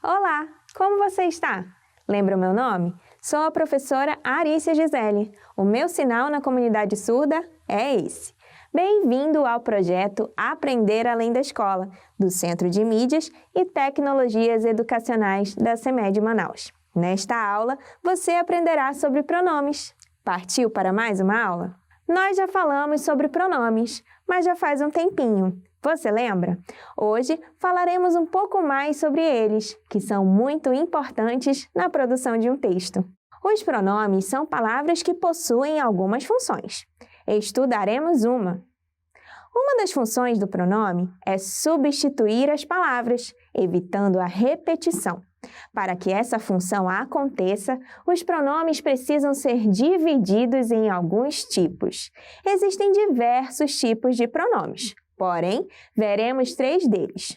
Olá, como você está? Lembra o meu nome? Sou a professora Arícia Gisele. O meu sinal na comunidade surda é esse. Bem-vindo ao projeto Aprender Além da Escola, do Centro de Mídias e Tecnologias Educacionais da CEMED Manaus. Nesta aula, você aprenderá sobre pronomes. Partiu para mais uma aula? Nós já falamos sobre pronomes, mas já faz um tempinho. Você lembra? Hoje falaremos um pouco mais sobre eles, que são muito importantes na produção de um texto. Os pronomes são palavras que possuem algumas funções. Estudaremos uma. Uma das funções do pronome é substituir as palavras, evitando a repetição. Para que essa função aconteça, os pronomes precisam ser divididos em alguns tipos. Existem diversos tipos de pronomes. Porém, veremos 3 deles: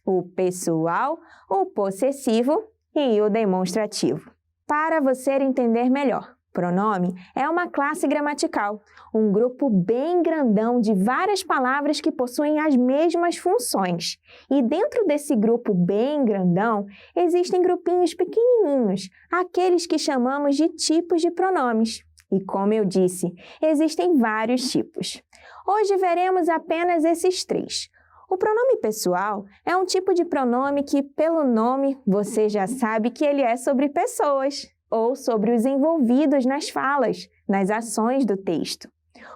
o pessoal, o possessivo e o demonstrativo. Para você entender melhor, pronome é uma classe gramatical, um grupo bem grandão de várias palavras que possuem as mesmas funções. E dentro desse grupo bem grandão, existem grupinhos pequenininhos, aqueles que chamamos de tipos de pronomes. E como eu disse, existem vários tipos. Hoje veremos apenas esses 3. O pronome pessoal é um tipo de pronome que, pelo nome, você já sabe que ele é sobre pessoas ou sobre os envolvidos nas falas, nas ações do texto.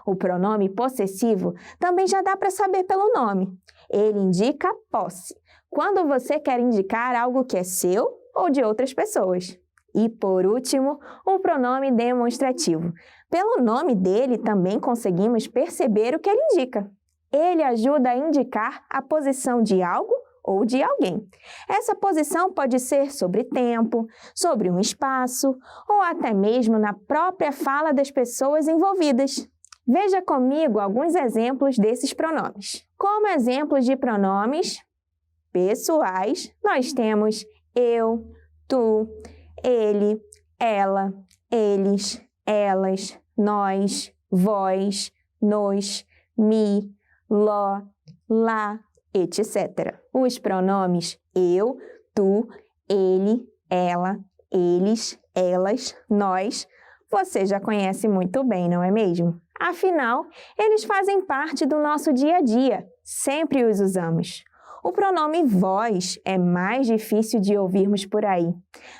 O pronome possessivo também já dá para saber pelo nome. Ele indica posse, quando você quer indicar algo que é seu ou de outras pessoas. E, por último, o pronome demonstrativo. Pelo nome dele, também conseguimos perceber o que ele indica. Ele ajuda a indicar a posição de algo ou de alguém. Essa posição pode ser sobre tempo, sobre um espaço ou até mesmo na própria fala das pessoas envolvidas. Veja comigo alguns exemplos desses pronomes. Como exemplos de pronomes pessoais, nós temos eu, tu, ele, ela, eles, elas, nós, vós, nos, mi, ló, lá, etc. Os pronomes eu, tu, ele, ela, eles, elas, nós, você já conhece muito bem, não é mesmo? Afinal, eles fazem parte do nosso dia a dia, sempre os usamos. O pronome vós é mais difícil de ouvirmos por aí,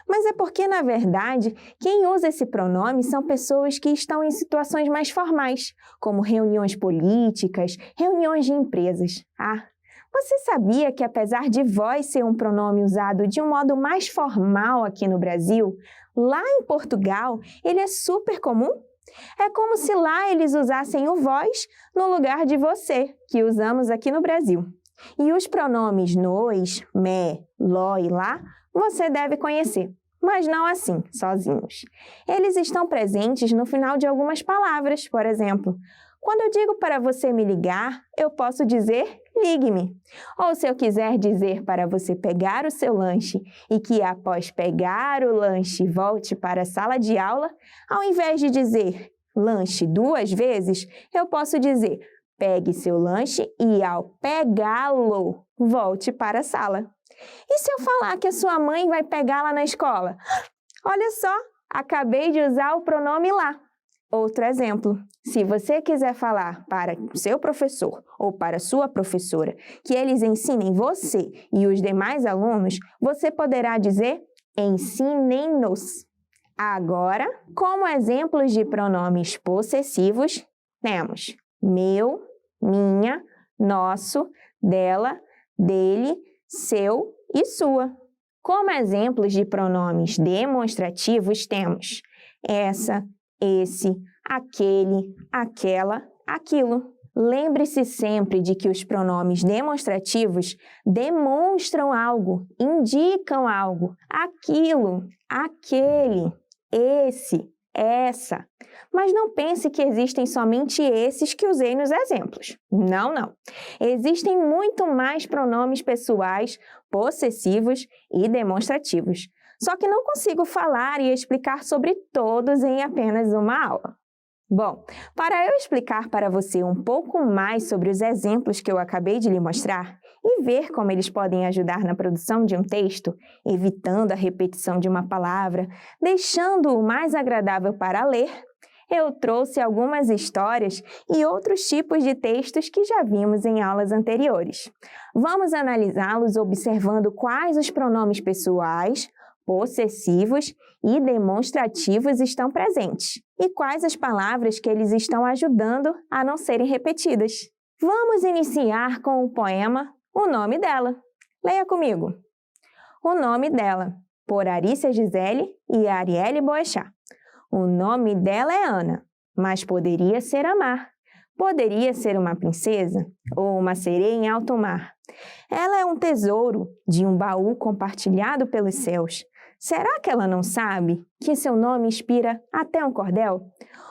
mas é porque, na verdade, quem usa esse pronome são pessoas que estão em situações mais formais, como reuniões políticas, reuniões de empresas. Você sabia que apesar de vós ser um pronome usado de um modo mais formal aqui no Brasil, lá em Portugal ele é super comum? É como se lá eles usassem o vós no lugar de você, que usamos aqui no Brasil. E os pronomes nos, me, ló e lá, você deve conhecer, mas não assim, sozinhos. Eles estão presentes no final de algumas palavras, por exemplo. Quando eu digo para você me ligar, eu posso dizer ligue-me. Ou se eu quiser dizer para você pegar o seu lanche e que após pegar o lanche volte para a sala de aula, ao invés de dizer lanche 2 vezes, eu posso dizer pegue seu lanche e, ao pegá-lo, volte para a sala. E se eu falar que a sua mãe vai pegá-la na escola? Olha só, acabei de usar o pronome lá. Outro exemplo, se você quiser falar para o seu professor ou para a sua professora que eles ensinem você e os demais alunos, você poderá dizer ensinem-nos. Agora, como exemplos de pronomes possessivos, temos meu, minha, nosso, dela, dele, seu e sua. Como exemplos de pronomes demonstrativos, temos essa, esse, aquele, aquela, aquilo. Lembre-se sempre de que os pronomes demonstrativos demonstram algo, indicam algo, aquilo, aquele, esse, essa. Mas não pense que existem somente esses que usei nos exemplos. Não, não. Existem muito mais pronomes pessoais, possessivos e demonstrativos. Só que não consigo falar e explicar sobre todos em apenas uma aula. Bom, para eu explicar para você um pouco mais sobre os exemplos que eu acabei de lhe mostrar e ver como eles podem ajudar na produção de um texto, evitando a repetição de uma palavra, deixando-o mais agradável para ler, eu trouxe algumas histórias e outros tipos de textos que já vimos em aulas anteriores. Vamos analisá-los observando quais os pronomes pessoais, possessivos e demonstrativos estão presentes e quais as palavras que eles estão ajudando a não serem repetidas. Vamos iniciar com o poema O Nome Dela. Leia comigo. O Nome Dela, por Arícia Gisele e Arielle Boechat. O nome dela é Ana, mas poderia ser Amar. Poderia ser uma princesa ou uma sereia em alto mar. Ela é um tesouro de um baú compartilhado pelos céus. Será que ela não sabe que seu nome inspira até um cordel?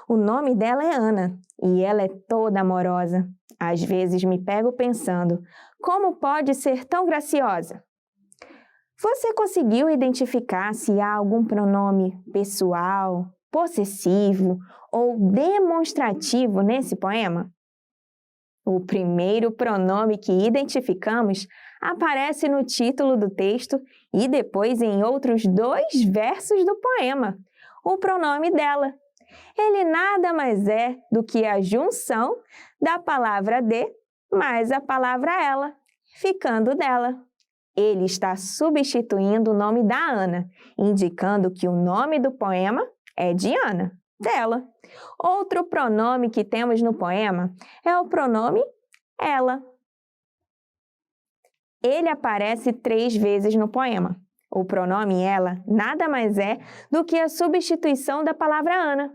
O nome dela é Ana e ela é toda amorosa. Às vezes me pego pensando, como pode ser tão graciosa? Você conseguiu identificar se há algum pronome pessoal, possessivo ou demonstrativo nesse poema? O primeiro pronome que identificamos aparece no título do texto e depois em outros 2 versos do poema, o pronome dela. Ele nada mais é do que a junção da palavra de mais a palavra ela, ficando dela. Ele está substituindo o nome da Ana, indicando que o nome do poema é de Ana, dela. Outro pronome que temos no poema é o pronome ela. Ele aparece 3 vezes no poema. O pronome ela nada mais é do que a substituição da palavra Ana.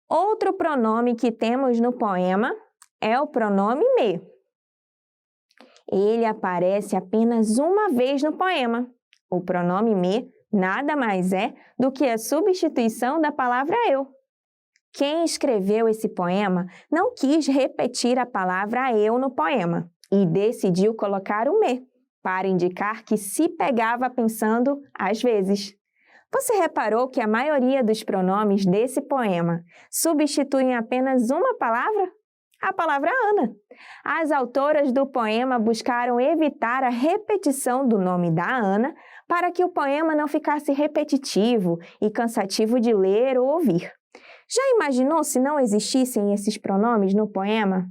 Outro pronome que temos no poema é o pronome me. Ele aparece apenas uma vez no poema. O pronome me nada mais é do que a substituição da palavra eu. Quem escreveu esse poema não quis repetir a palavra eu no poema e decidiu colocar o me, para indicar que se pegava pensando às vezes. Você reparou que a maioria dos pronomes desse poema substituem apenas uma palavra? A palavra Ana. As autoras do poema buscaram evitar a repetição do nome da Ana para que o poema não ficasse repetitivo e cansativo de ler ou ouvir. Já imaginou se não existissem esses pronomes no poema?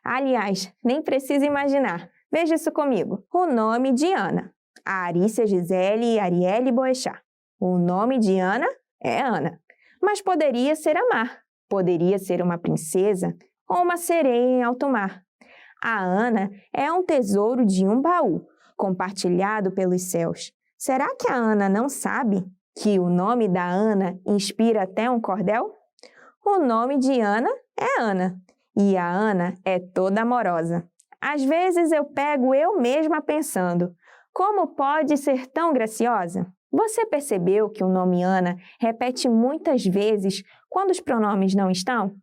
Aliás, nem precisa imaginar. Veja isso comigo. O nome de Ana. Arícia Gisele e Arielle Boechat. O nome de Ana é Ana, mas poderia ser Amar, poderia ser uma princesa ou uma sereia em alto mar. A Ana é um tesouro de um baú, compartilhado pelos céus. Será que a Ana não sabe que o nome da Ana inspira até um cordel? O nome de Ana é Ana, e a Ana é toda amorosa. Às vezes eu pego eu mesma pensando, como pode ser tão graciosa? Você percebeu que o nome Ana repete muitas vezes quando os pronomes não estão?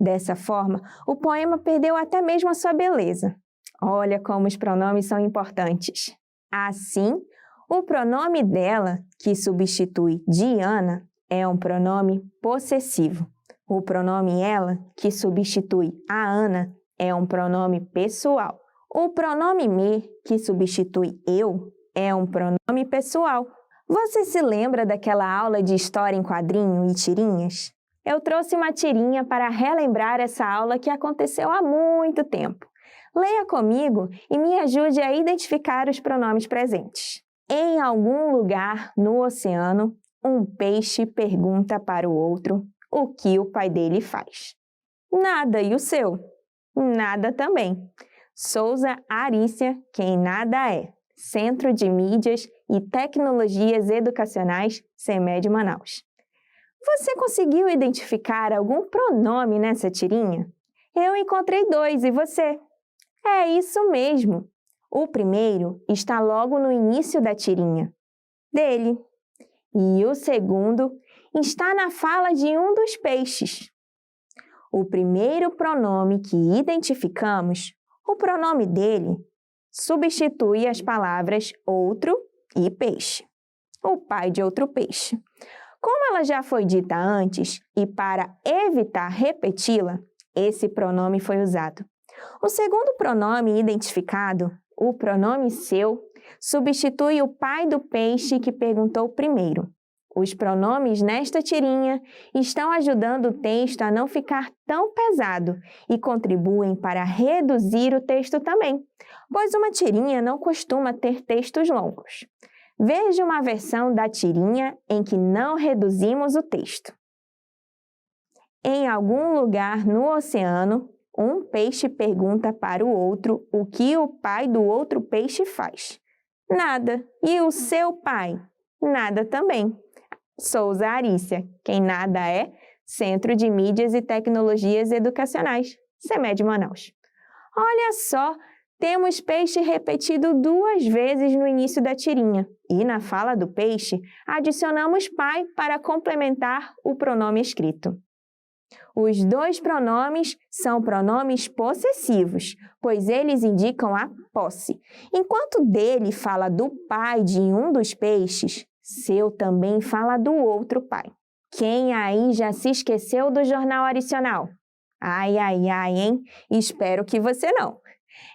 Dessa forma, o poema perdeu até mesmo a sua beleza. Olha como os pronomes são importantes. Assim, o pronome dela, que substitui de Ana, é um pronome possessivo. O pronome ela, que substitui a Ana, é um pronome pessoal. O pronome me, que substitui eu, é um pronome pessoal. Você se lembra daquela aula de história em quadrinho e tirinhas? Eu trouxe uma tirinha para relembrar essa aula que aconteceu há muito tempo. Leia comigo e me ajude a identificar os pronomes presentes. Em algum lugar no oceano, um peixe pergunta para o outro o que o pai dele faz. Nada, e o seu? Nada também. Souza Arícia, quem nada é. Centro de Mídias e Tecnologias Educacionais, CEMED Manaus. Você conseguiu identificar algum pronome nessa tirinha? Eu encontrei 2, e você? É isso mesmo! O primeiro está logo no início da tirinha, dele. E o segundo está na fala de um dos peixes. O primeiro pronome que identificamos, o pronome dele, substitui as palavras outro e peixe, o pai de outro peixe. Como ela já foi dita antes e para evitar repeti-la, esse pronome foi usado. O segundo pronome identificado, o pronome seu, substitui o pai do peixe que perguntou primeiro. Os pronomes nesta tirinha estão ajudando o texto a não ficar tão pesado e contribuem para reduzir o texto também, pois uma tirinha não costuma ter textos longos. Veja uma versão da tirinha em que não reduzimos o texto. Em algum lugar no oceano, um peixe pergunta para o outro o que o pai do outro peixe faz. Nada. E o seu pai? Nada também. Souza Arícia. Quem nada é? Centro de Mídias e Tecnologias Educacionais, CEMED Manaus. Olha só, temos peixe repetido 2 vezes no início da tirinha. E na fala do peixe, adicionamos pai para complementar o pronome escrito. Os 2 pronomes são pronomes possessivos, pois eles indicam a posse. Enquanto dele fala do pai de um dos peixes, seu também fala do outro pai. Quem aí já se esqueceu do jornal adicional? Ai, hein? Espero que você não.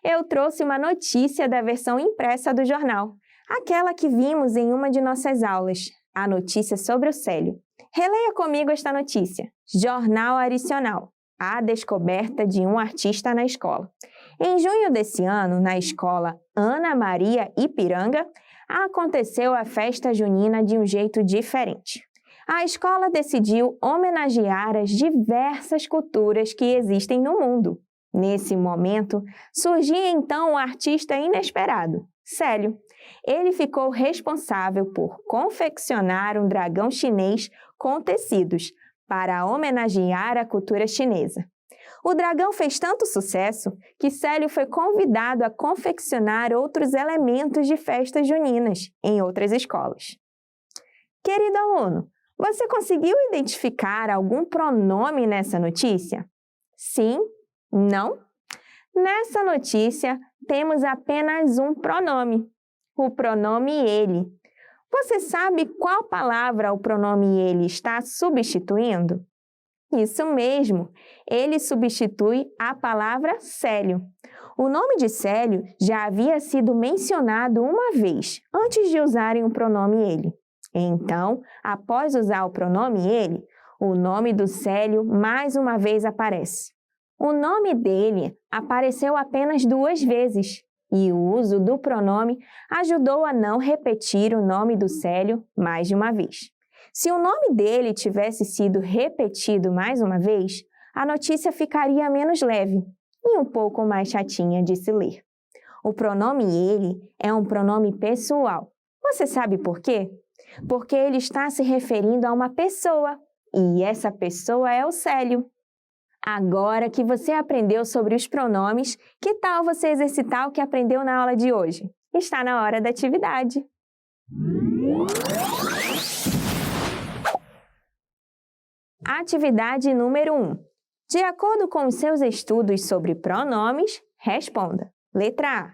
Eu trouxe uma notícia da versão impressa do jornal, aquela que vimos em uma de nossas aulas, a notícia sobre o Célio. Releia comigo esta notícia. Jornal adicional. A descoberta de um artista na escola. Em junho desse ano, na escola Ana Maria Ipiranga, aconteceu a festa junina de um jeito diferente. A escola decidiu homenagear as diversas culturas que existem no mundo. Nesse momento, surgia então um artista inesperado, Célio. Ele ficou responsável por confeccionar um dragão chinês com tecidos para homenagear a cultura chinesa. O dragão fez tanto sucesso que Célio foi convidado a confeccionar outros elementos de festas juninas em outras escolas. Querido aluno, você conseguiu identificar algum pronome nessa notícia? Sim? Não? Nessa notícia, temos apenas um pronome, o pronome ele. Você sabe qual palavra o pronome ele está substituindo? Isso mesmo, ele substitui a palavra Célio. O nome de Célio já havia sido mencionado uma vez, antes de usarem o pronome ele. Então, após usar o pronome ele, o nome do Célio mais uma vez aparece. O nome dele apareceu apenas 2 vezes, e o uso do pronome ajudou a não repetir o nome do Célio mais de uma vez. Se o nome dele tivesse sido repetido mais uma vez, a notícia ficaria menos leve e um pouco mais chatinha de se ler. O pronome ele é um pronome pessoal. Você sabe por quê? Porque ele está se referindo a uma pessoa, e essa pessoa é o Célio. Agora que você aprendeu sobre os pronomes, que tal você exercitar o que aprendeu na aula de hoje? Está na hora da atividade. Atividade número 1. De acordo com os seus estudos sobre pronomes, responda. Letra A.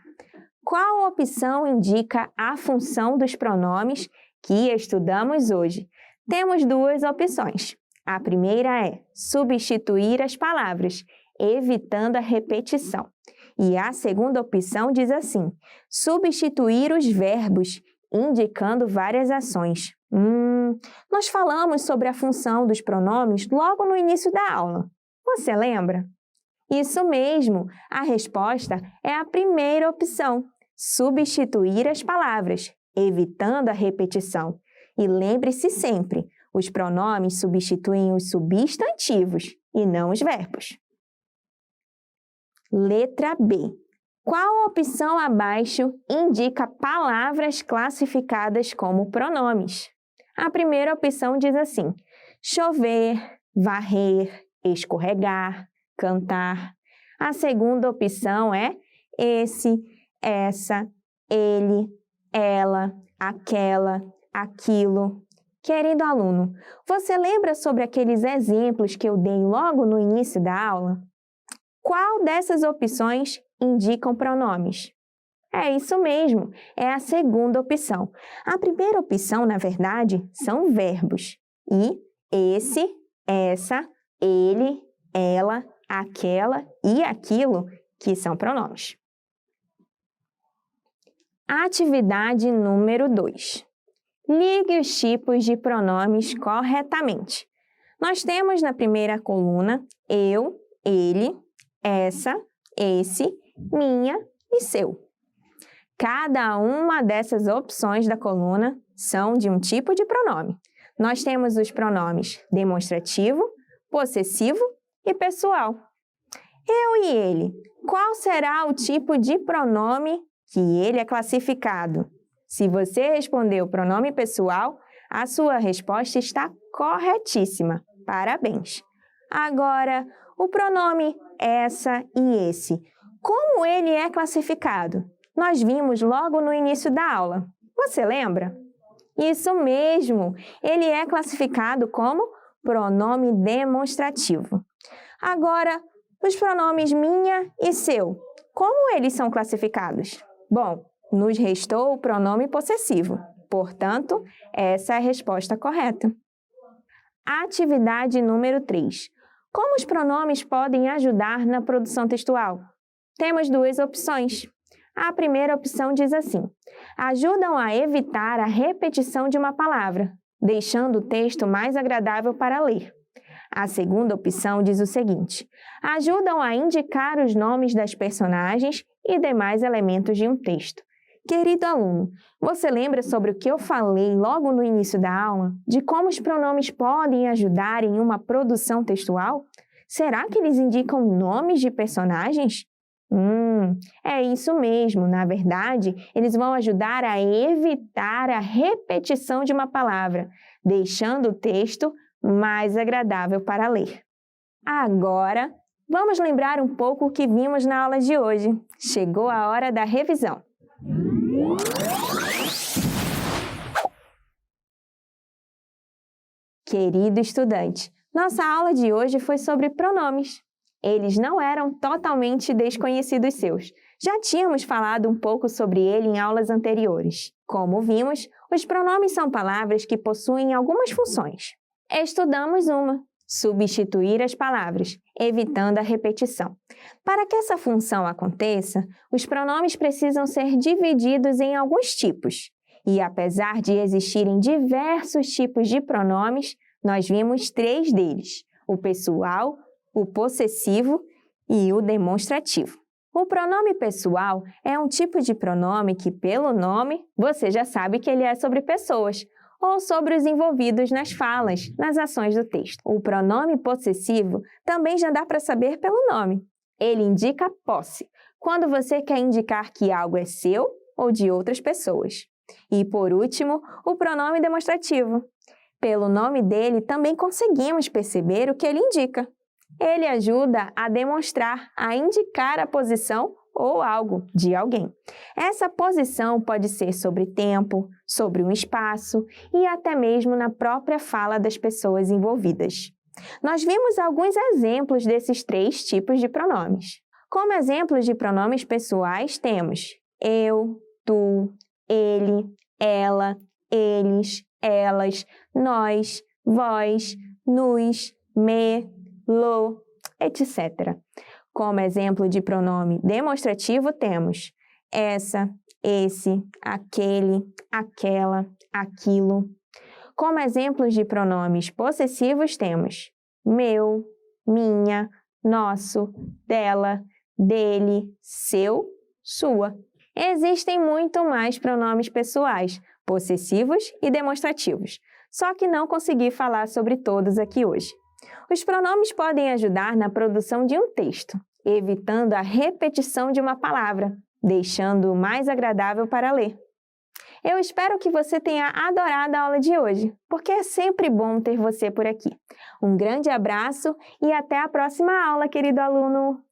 Qual opção indica a função dos pronomes que estudamos hoje? Temos 2 opções. A primeira é substituir as palavras, evitando a repetição. E a segunda opção diz assim, substituir os verbos, indicando várias ações. Nós falamos sobre a função dos pronomes logo no início da aula. Você lembra? Isso mesmo, a resposta é a primeira opção, substituir as palavras, evitando a repetição. E lembre-se sempre, os pronomes substituem os substantivos e não os verbos. Letra B. Qual opção abaixo indica palavras classificadas como pronomes? A primeira opção diz assim, chover, varrer, escorregar, cantar. A segunda opção é esse, essa, ele, ela, aquela, aquilo. Querido aluno, você lembra sobre aqueles exemplos que eu dei logo no início da aula? Qual dessas opções indicam pronomes? É isso mesmo, é a segunda opção. A primeira opção, na verdade, são verbos. e esse, essa, ele, ela, aquela e aquilo, que são pronomes. Atividade número 2. Ligue os tipos de pronomes corretamente. Nós temos na primeira coluna eu, ele, essa, esse, minha e seu. Cada uma dessas opções da coluna são de um tipo de pronome. Nós temos os pronomes demonstrativo, possessivo e pessoal. Eu e ele, qual será o tipo de pronome que ele é classificado? Se você respondeu o pronome pessoal, a sua resposta está corretíssima. Parabéns! Agora, o pronome essa e esse, como ele é classificado? Nós vimos logo no início da aula. Você lembra? Isso mesmo! Ele é classificado como pronome demonstrativo. Agora, os pronomes minha e seu, como eles são classificados? Bom, nos restou o pronome possessivo. Portanto, essa é a resposta correta. Atividade número 3. Como os pronomes podem ajudar na produção textual? Temos duas opções. A primeira opção diz assim: ajudam a evitar a repetição de uma palavra, deixando o texto mais agradável para ler. A segunda opção diz o seguinte: ajudam a indicar os nomes das personagens e demais elementos de um texto. Querido aluno, você lembra sobre o que eu falei logo no início da aula, de como os pronomes podem ajudar em uma produção textual? Será que eles indicam nomes de personagens? É isso mesmo. Na verdade, eles vão ajudar a evitar a repetição de uma palavra, deixando o texto mais agradável para ler. Agora, vamos lembrar um pouco o que vimos na aula de hoje. Chegou a hora da revisão. Querido estudante, nossa aula de hoje foi sobre pronomes. Eles não eram totalmente desconhecidos seus. Já tínhamos falado um pouco sobre ele em aulas anteriores. Como vimos, os pronomes são palavras que possuem algumas funções. Estudamos uma: substituir as palavras, evitando a repetição. Para que essa função aconteça, os pronomes precisam ser divididos em alguns tipos. E apesar de existirem diversos tipos de pronomes, nós vimos 3 deles: o pessoal, o possessivo e o demonstrativo. O pronome pessoal é um tipo de pronome que, pelo nome, você já sabe que ele é sobre pessoas, ou sobre os envolvidos nas falas, nas ações do texto. O pronome possessivo também já dá para saber pelo nome. Ele indica posse, quando você quer indicar que algo é seu ou de outras pessoas. E, por último, o pronome demonstrativo. Pelo nome dele, também conseguimos perceber o que ele indica. Ele ajuda a demonstrar, a indicar a posição ou algo de alguém. Essa posição pode ser sobre tempo, sobre um espaço e até mesmo na própria fala das pessoas envolvidas. Nós vimos alguns exemplos desses 3 tipos de pronomes. Como exemplos de pronomes pessoais, temos eu, tu, ele, ela, eles, elas, nós, vós, nos, me, lo, etc. Como exemplo de pronome demonstrativo, temos essa, esse, aquele, aquela, aquilo. Como exemplos de pronomes possessivos, temos meu, minha, nosso, dela, dele, seu, sua. Existem muito mais pronomes pessoais, possessivos e demonstrativos, só que não consegui falar sobre todos aqui hoje. Os pronomes podem ajudar na produção de um texto, evitando a repetição de uma palavra, deixando-o mais agradável para ler. Eu espero que você tenha adorado a aula de hoje, porque é sempre bom ter você por aqui. Um grande abraço e até a próxima aula, querido aluno!